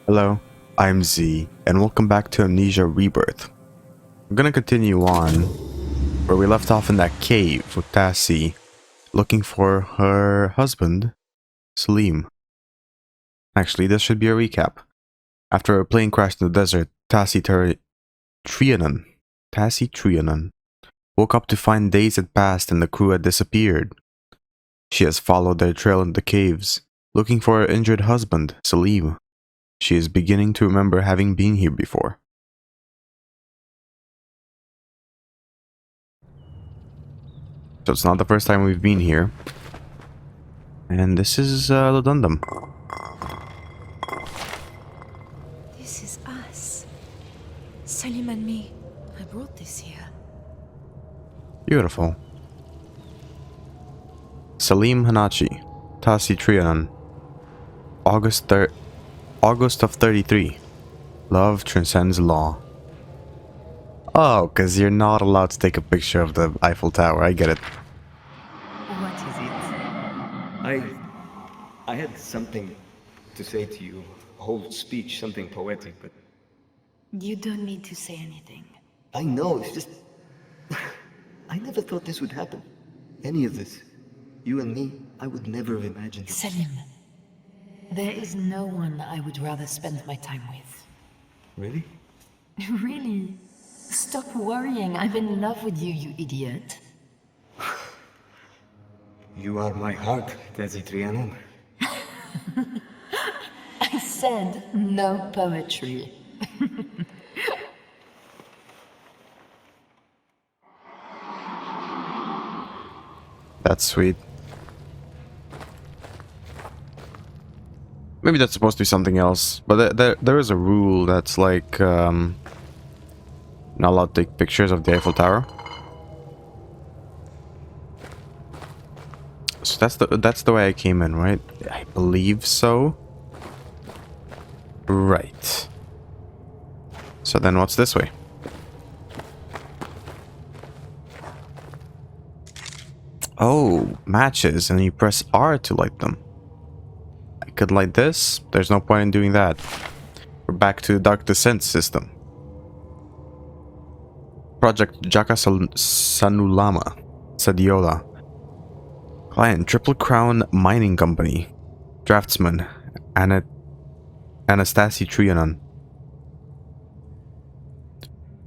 Hello, I'm Z, and welcome back to Amnesia Rebirth. We're gonna continue on where we left off in that cave with Tasi, looking for her husband, Salim. Actually, this should be a recap. After a plane crashed in the desert, Tasi Trianon woke up to find days had passed and the crew had disappeared. She has followed their trail in the caves, looking for her injured husband, Salim. She is beginning to remember having been here before. So it's not the first time we've been here. And this is Ludundum. This is us. Salim and me. I brought this here. Beautiful. Salim Hanachi, Tasi Trianon. August of 33. Love transcends law. Oh, because you're not allowed to take a picture of the Eiffel Tower. I get it. What is it? I had something to say to you. A whole speech, something poetic, but... You don't need to say anything. I know, it's just... I never thought this would happen. Any of this. You and me, I would never have imagined it. Salim, there is no one I would rather spend my time with. Really? Really? Stop worrying. I'm in love with you, you idiot. You are my heart, Tasi Trianon. I said no poetry. That's sweet. Maybe that's supposed to be something else, but there is a rule that's like not allowed to take pictures of the Eiffel Tower. So that's the way I came in, right? I believe so. Right. So then what's this way? Oh, matches, and you press R to light them. I could light this. There's no point in doing that. We're back to the Dark Descent system. Project Jaka Sanulama. Sadiola. Client Triple Crown Mining Company. Draftsman Tasi Trianon.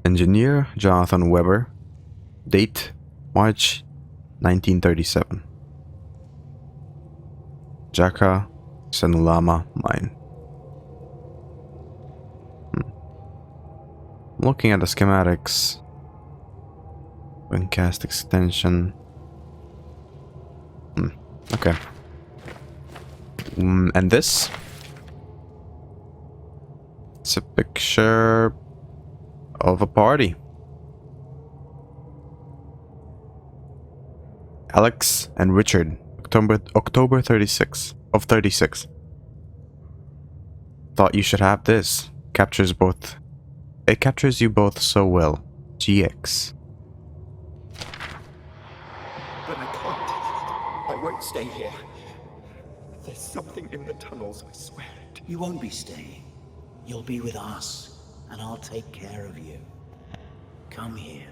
Engineer Jonathan Weber. Date March 1937. Jaka Sanulama Mine. Looking at the schematics. Windcast extension. Okay. And this? It's a picture of a party. Alex and Richard, October 36 of 36. Thought you should have this. Captures both. It captures you both so well. GX. But I can't. I won't stay here. There's something in the tunnels, I swear it. You won't be staying. You'll be with us, and I'll take care of you. Come here.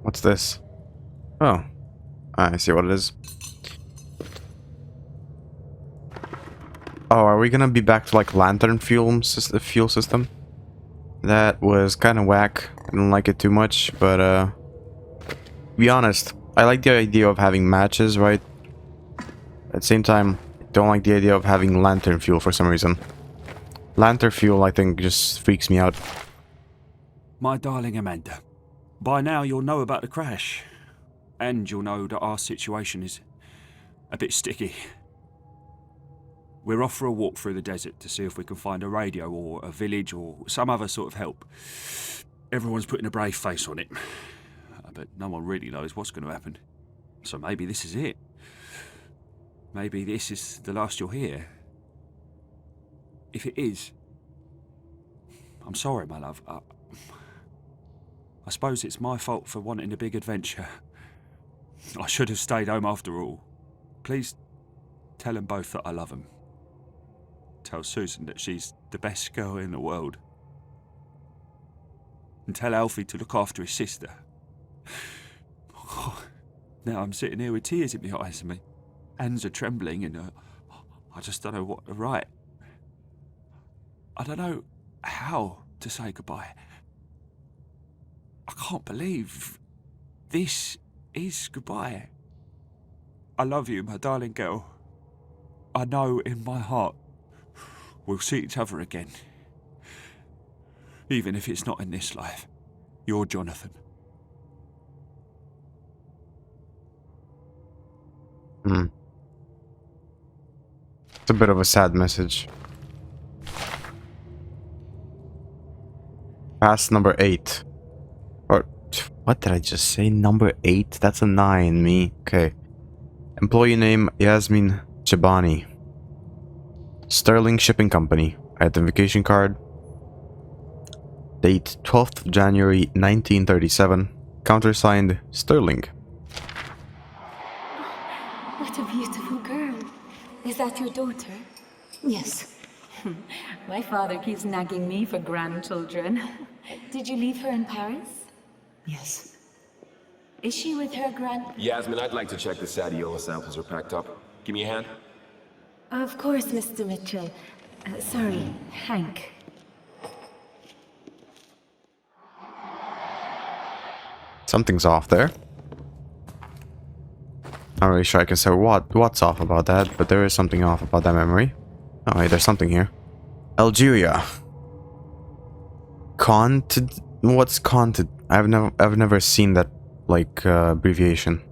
What's this? Oh, I see what it is. Oh, are we gonna be back to like lantern fuel system? That was kind of whack. I didn't like it too much, but to be honest, I like the idea of having matches, right? At the same time, I don't like the idea of having lantern fuel for some reason. Lantern fuel, I think, just freaks me out. My darling Amanda, by now you'll know about the crash. And you'll know that our situation is a bit sticky. We're off for a walk through the desert to see if we can find a radio or a village or some other sort of help. Everyone's putting a brave face on it. But no one really knows what's going to happen. So maybe this is it. Maybe this is the last you'll hear. If it is, I'm sorry, my love. I suppose it's my fault for wanting a big adventure. I should have stayed home after all. Please tell them both that I love them. Tell Susan that she's the best girl in the world. And tell Alfie to look after his sister. Now I'm sitting here with tears in my eyes and my hands are trembling and I just don't know what to write. I don't know how to say goodbye. I can't believe this is goodbye. I love you, my darling girl. I know in my heart we'll see each other again. Even if it's not in this life. You're Jonathan. It's a bit of a sad message. Pass number 8. Or, what did I just say? Number 8? That's a 9, me. Okay. Employee name, Yasmin Chebani. Sterling Shipping Company. Identification card. Date 12th January 1937. Countersigned Sterling. What a beautiful girl. Is that your daughter? Yes. My father keeps nagging me for grandchildren. Did you leave her in Paris? Yes. Is she with her Yasmin, I'd like to check the Sadiola samples are packed up. Give me a hand. Of course, Mr. Mitchell. Sorry, Hank. Something's off there. Not really sure I can say what's off about that, but there is something off about that memory. Oh wait, there's something here. Algeria. What's conted? I've never seen that like abbreviation.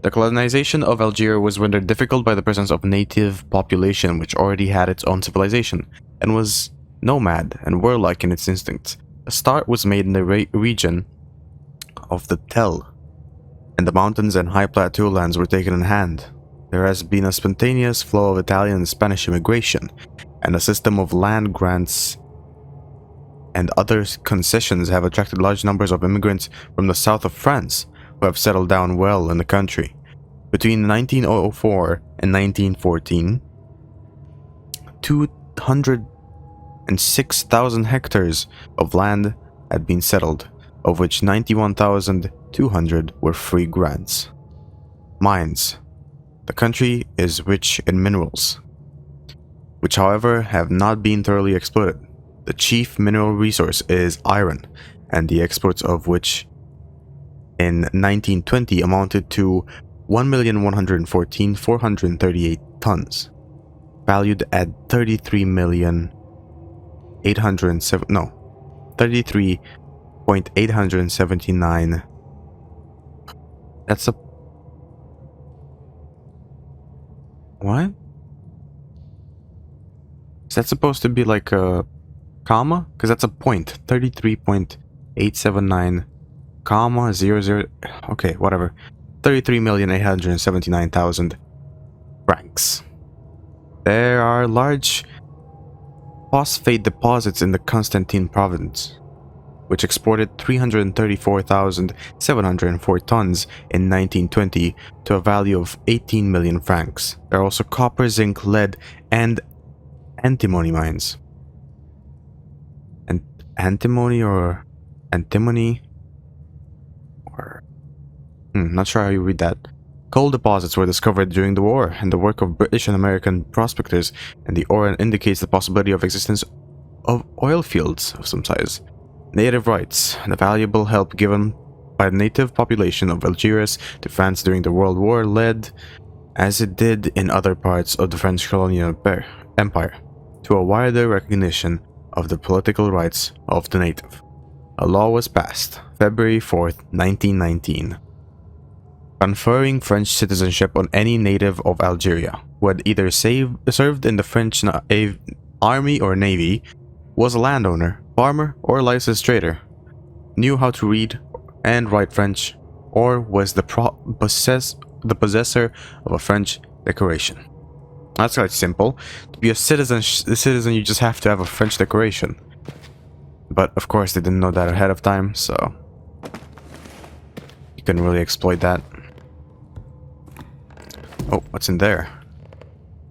The colonization of Algeria was rendered difficult by the presence of a native population which already had its own civilization and was nomad and warlike in its instincts. A start was made in the region of the Tell, and the mountains and high plateau lands were taken in hand. There has been a spontaneous flow of Italian and Spanish immigration, and a system of land grants and other concessions have attracted large numbers of immigrants from the south of France who have settled down well in the country. Between 1904 and 1914, 206,000 hectares of land had been settled, of which 91,200 were free grants. Mines. The country is rich in minerals, which however have not been thoroughly exploited. The chief mineral resource is iron, and the exports of which in 1920 amounted to 1,114,438 tons, valued at 33.879. That's a what? Is that supposed to be like a comma? Because that's a point. 33.879 comma 00. Okay, whatever. 33,879,000 francs. There are large phosphate deposits in the Constantine province, which exported 334,704 tons in 1920 to a value of 18 million francs. There are also copper, zinc, lead, and antimony mines. And antimony or antimony? Or not sure how you read that. Coal deposits were discovered during the war, and the work of British and American prospectors in the ore indicates the possibility of existence of oil fields of some size. Native rights. The valuable help given by the native population of Algeria to France during the World War led, as it did in other parts of the French colonial empire, to a wider recognition of the political rights of the native. A law was passed February 4th, 1919, conferring French citizenship on any native of Algeria who had either served in the French army or navy, was a landowner, farmer, or licensed trader, knew how to read and write French, or was the possessor of a French decoration. That's quite simple. To be a citizen, you just have to have a French decoration. But of course, they didn't know that ahead of time, so You can really exploit that. Oh, what's in there?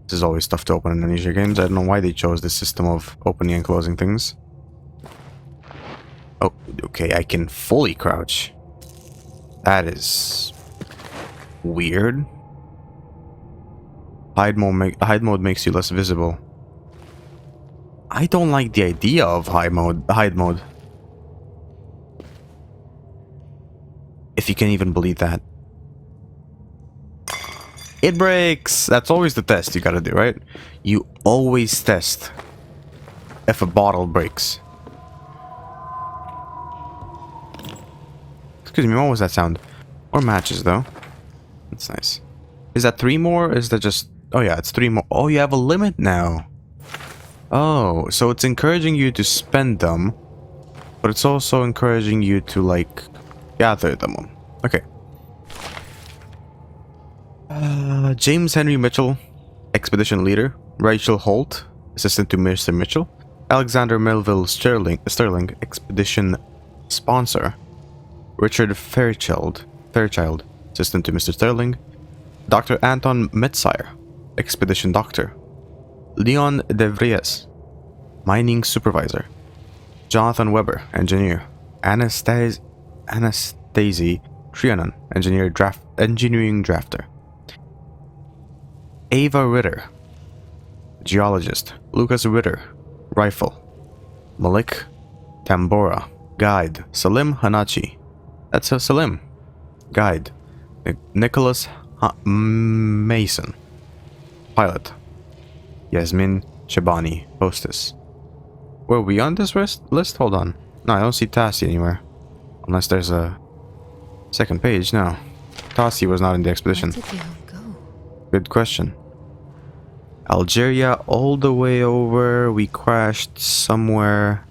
This is always tough to open in Amnesia games. I don't know why they chose this system of opening and closing things. Oh, okay, I can fully crouch. That is weird. Hide mode makes you less visible. I don't like the idea of hide mode. If you can even believe that. It breaks! That's always the test you gotta do, right? You always test if a bottle breaks. Excuse me, what was that sound? More matches, though. That's nice. Is that 3 more? Is that just... Oh yeah, it's 3 more. Oh, you have a limit now. Oh, so it's encouraging you to spend them, but it's also encouraging you to, like, gather them. Okay. James Henry Mitchell, Expedition Leader. Rachel Holt, Assistant to Mr. Mitchell. Alexander Melville Sterling, Expedition Sponsor. Richard Fairchild, Assistant to Mr. Sterling. Dr. Anton Metzire, Expedition Doctor. Leon De Vries, Mining Supervisor. Jonathan Weber, Engineer. Tasi Trianon, Engineering Drafter. Ava Ritter, Geologist. Lucas Ritter, Rifle. Malik Tambora, Guide. Salim Hanachi, that's a Salim, Guide. Nicholas Mason, Pilot. Yasmin Shabani, Hostess. Were we on this list? Hold on. No, I don't see Tasi anywhere. Unless there's a second page. No. Tasi was not in the expedition. Where did they all go? Good question. Algeria all the way over. We crashed somewhere.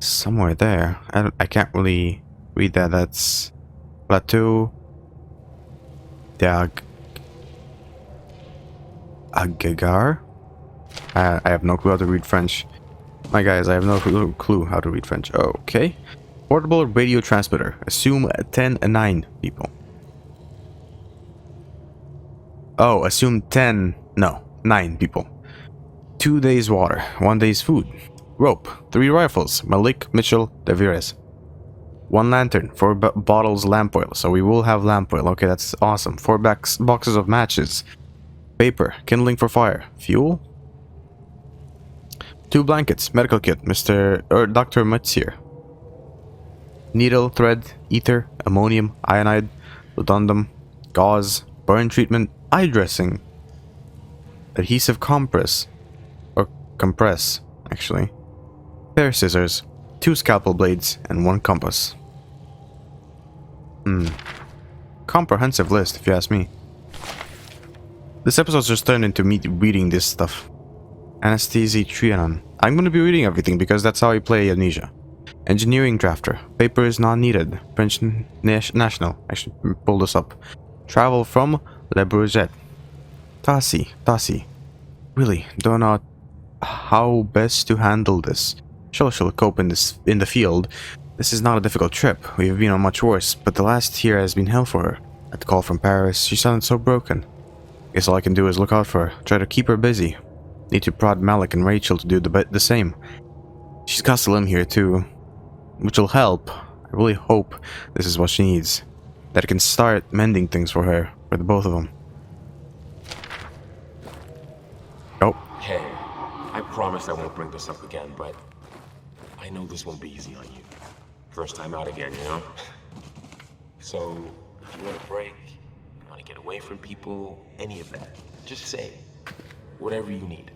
Somewhere there. I can't really read that. That's Plateau Agagar? I have no clue how to read French. My guys, I have no clue how to read French. Okay. Portable radio transmitter. Assume 10 and 9 people. Oh, assume 10. No, 9 people. 2 days water. 1 day's food. Rope. 3 rifles. Malik, Mitchell, De Vires. 1 lantern. 4 bottles lamp oil. So we will have lamp oil. Okay, that's awesome. 4 boxes of matches. Paper. Kindling for fire. Fuel. 2 blankets. Medical kit. Dr. Metzire. Needle, thread, ether, ammonium, iodide, ludundum, gauze, burn treatment, eye dressing, adhesive compress, or compress, actually, pair of scissors, 2 scalpel blades, and 1 compass. Comprehensive list, if you ask me. This episode's just turned into me reading this stuff. Tasi Trianon. I'm gonna be reading everything because that's how I play Amnesia. Engineering drafter. Paper is not needed. French national. I should pull this up. Travel from Le Bourget. Tasi. Really, don't know how best to handle this. She'll cope in the field. This is not a difficult trip. We've been on much worse, but the last year has been hell for her. At the call from Paris, she sounded so broken. Guess all I can do is look out for her. Try to keep her busy. Need to prod Malik and Rachel to do the same. She's got Salim here too, which will help. I really hope this is what she needs. That I can start mending things for her, for the both of them. Oh. Hey, I promise I won't bring this up again, but I know this won't be easy on you. First time out again, you know? So, if you want a break, you want to get away from people, any of that, just say whatever you need.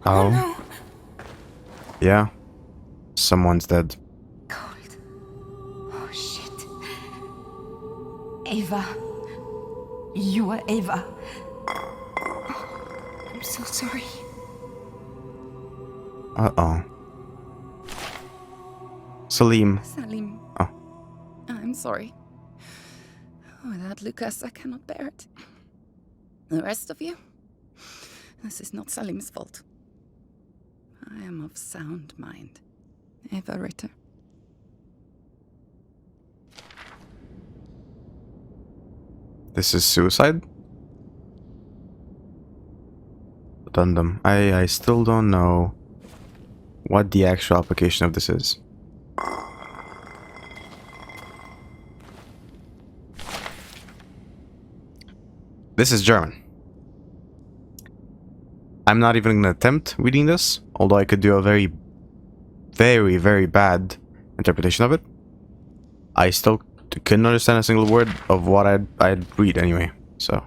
Oh. No. Yeah. Someone's dead. Cold. Oh, shit. Ava. You are Ava. I'm so sorry. Uh-oh. Salim. Oh. I'm sorry. Without Lucas, I cannot bear it. The rest of you? This is not Salim's fault. I am of sound mind. Eva Ritter. This is suicide? Addendum. I still don't know what the actual application of this is. This is German. I'm not even gonna attempt reading this, although I could do a very, very, very bad interpretation of it. I still couldn't understand a single word of what I'd read anyway, so.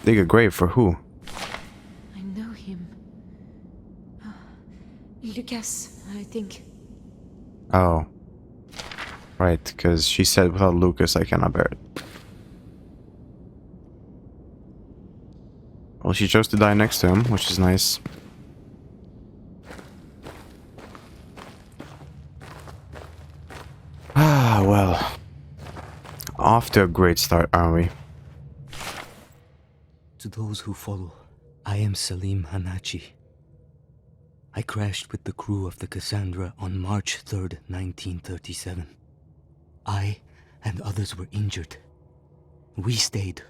Dig a grave for who? I know him. Lucas, I think. Oh. Right, because she said without Lucas I cannot bear it. Well, she chose to die next to him, which is nice. Ah, well. Off to a great start, aren't we? To those who follow, I am Salim Hanachi. I crashed with the crew of the Cassandra on March 3rd, 1937. I and others were injured. We stayed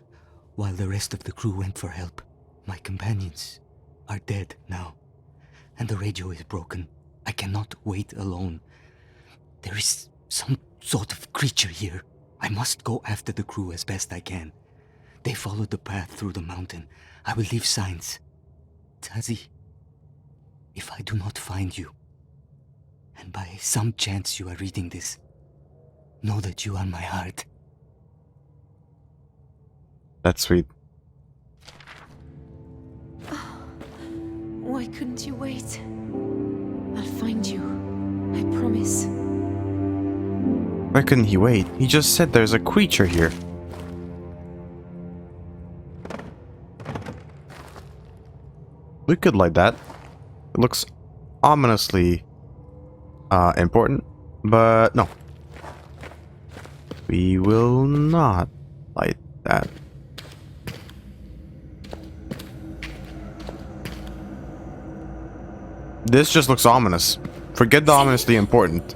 while the rest of the crew went for help. My companions are dead now, and the radio is broken. I cannot wait alone. There is some sort of creature here. I must go after the crew as best I can. They followed the path through the mountain. I will leave signs. Tasi, if I do not find you, and by some chance you are reading this, know that you are my heart. That's sweet. Why couldn't you wait? I'll find you. I promise. Why couldn't he wait? He just said there's a creature here. We could light that. It looks ominously important, but no. We will not light that. This just looks ominous. Forget the ominously important.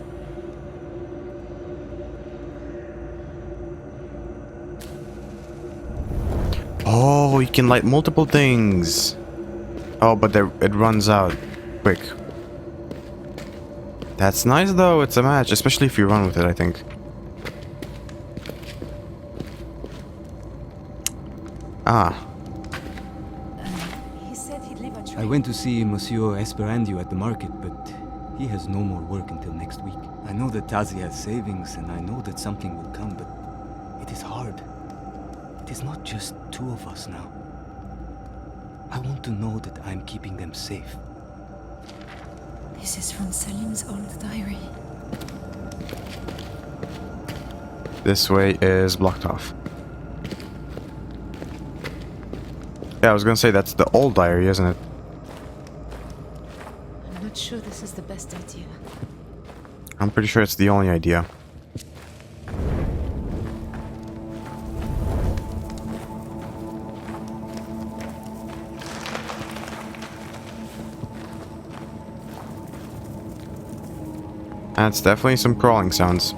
Oh, you can light multiple things. Oh, but it runs out quick. That's nice though, it's a match, especially if you run with it, I think. Ah. He said he'd leave a trail. I went to see Monsieur Esperandio at the market, but he has no more work until next week. I know that Tasi has savings, and I know that something will come, but it is hard. It is not just two of us now. I want to know that I'm keeping them safe. This is from Salim's old diary. This way is blocked off. Yeah, I was gonna say that's the old diary, isn't it? I'm not sure this is the best idea. I'm pretty sure it's the only idea. That's definitely some crawling sounds.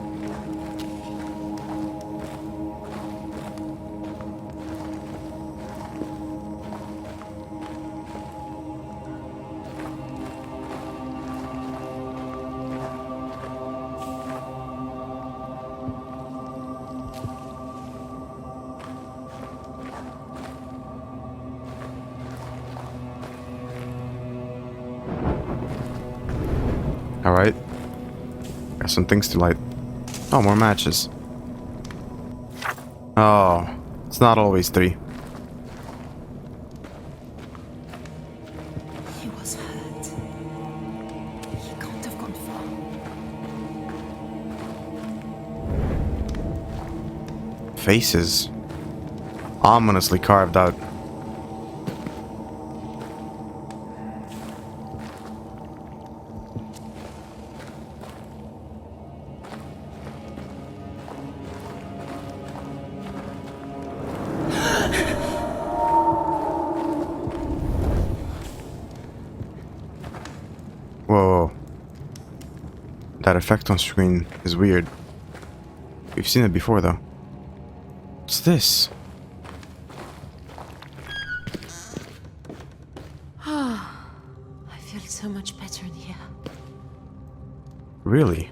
Alright. Got some things to light. Oh, more matches. Oh, it's not always three. He was hurt. He can't have gone far. Faces. Ominously carved out. That effect on screen is weird. We've seen it before though. What's this? I feel so much better in here. Really?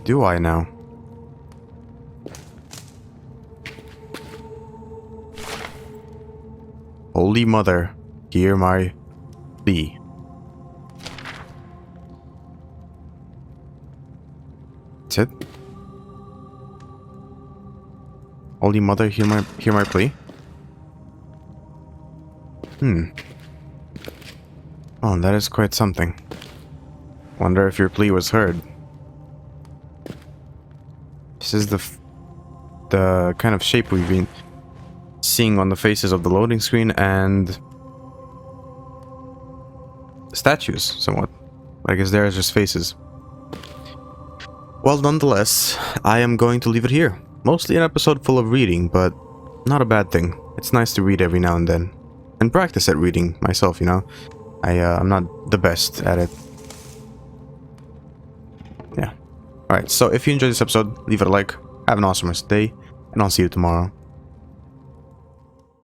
Do I now? Holy Mother, hear my plea. That's it? Holy Mother, hear my plea? Oh, that is quite something. Wonder if your plea was heard. This is the kind of shape we've been seeing on the faces of the loading screen and statues, somewhat. I guess they're just faces. Well, nonetheless, I am going to leave it here. Mostly an episode full of reading, but not a bad thing. It's nice to read every now and then. And practice at reading myself, you know. I'm not the best at it. Yeah. Alright, so if you enjoyed this episode, leave it a like. Have an awesome rest of the day, and I'll see you tomorrow.